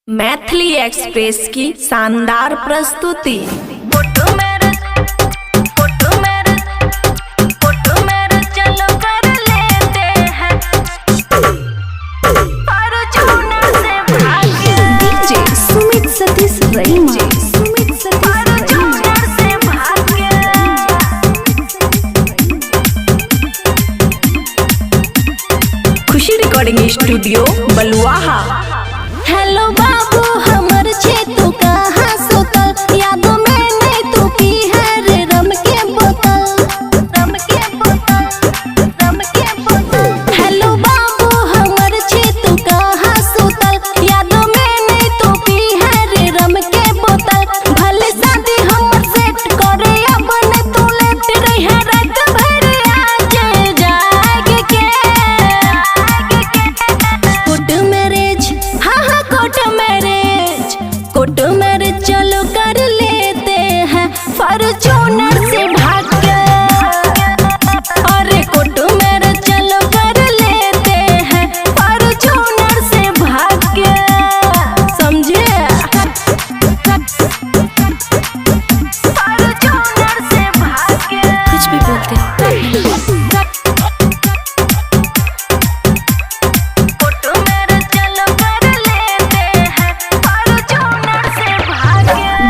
Maithili express की शानदार प्रस्तुति। डीजे सुमित सतीश रईमा। खुशी रिकॉर्डिंग स्टूडियो बलुआहा। हेलो बाबू हमर छे तू कहाँ सुतल, यादों में नहीं तू पी है रे रम के बोतल, रम के बोतल, रम के बोतल। हेलो बाबू हमर छे तू कहाँ सुतल, यादों में नहीं तू पी है रे रम के बोतल। भले शादी हमर सेट करे अब न तू लेट रही है रात भर आज जाग के। कोर्ट मैरिज, हाँ हाँ कोर्ट मैरिज, कोर्ट मैरिज चलो कर लेते हैं फॉर्च्यूनर से भाग के। अरे कोर्ट मैरिज चलो कर लेते हैं फॉर्च्यूनर से भाग के, समझे? फॉर्च्यूनर से भाग के। कुछ भी बोलते हैं।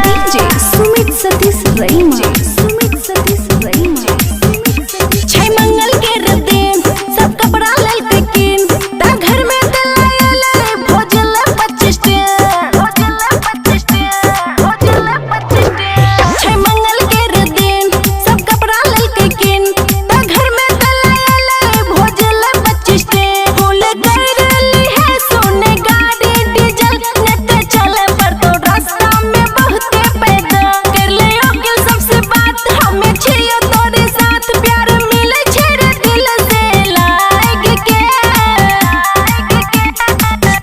डीजे सुमित सतीश रईमा। सुमित सतीश रईमा। छै मंगल के दिन सब कपड़ा लेल के किन, ता घर में दलायल भोजल 25 दिन, भोजल 25 दिन, भोजल 25 दिन। छै मंगल के दिन सब कपड़ा लेल के किन, ता घर में दलायल भोजल 25 दिन। फूल करली है सोने गाड़ी डीजल, नेते चले पर तो रास्ता में बहुते पैदल। कर ले ओके सबसे बात हमें छियो तोरे साथ, प्यार मिले छे रे दिल से लाग के।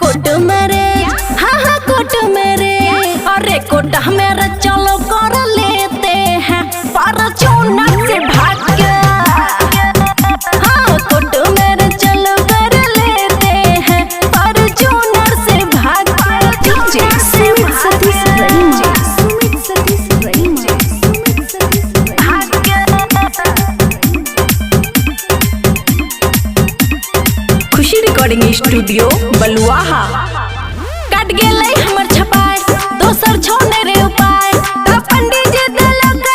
कोर्ट मैरिज, हाँ हाँ कोर्ट मैरिज। अरे कोर्ट मैरिज चलो कर लेते हैं फॉर्च्यूनर से भाग के। हाँ कोर्ट मैरिज चलो कर लेते हैं फॉर्च्यूनर से भाग के। डीजे सुमित सतीश रईमा। सुमित सतीश रईमा। सुमित सतीश खुशी रिकॉर्डिंग स्टूडियो बलुआहा। कट गेलै हमर छपाई, दोसर छोने रे उपाय। ता पंडित जी देलक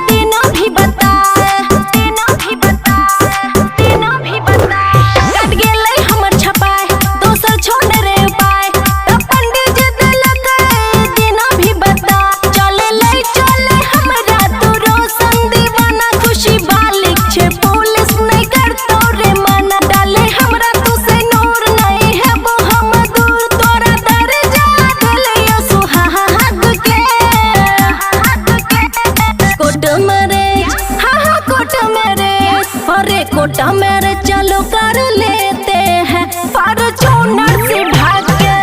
तीनों भी बताए, तीनों भी बताए, तीनों भी बताए। कट गेलै हमर छपाई, दोसर छोने रे उपाय। ता पंडित जी देलक तीनों भी बताए। चले हमरा तू रोशन दीवाना, खुशी बालिक छे पुलिस नहीं करतो रे मना। डाले हमरा तू से नूर नहीं है वो हम दूर, तोरा दर्जा दिलियो सुहाग के। कोर्ट मैरिज, हाँ हाँ कोर्ट मैरिज। अरे कोर्ट मैरिज चलो कर लेते हैं फॉर्च्यूनर से भाग के।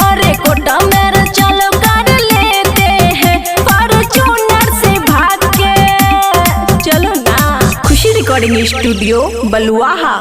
अरे कोर्ट मैरिज चलो कर लेते हैं फॉर्च्यूनर से भाग के, चलो ना। खुशी रिकॉर्डिंग स्टूडियो बलुआहा।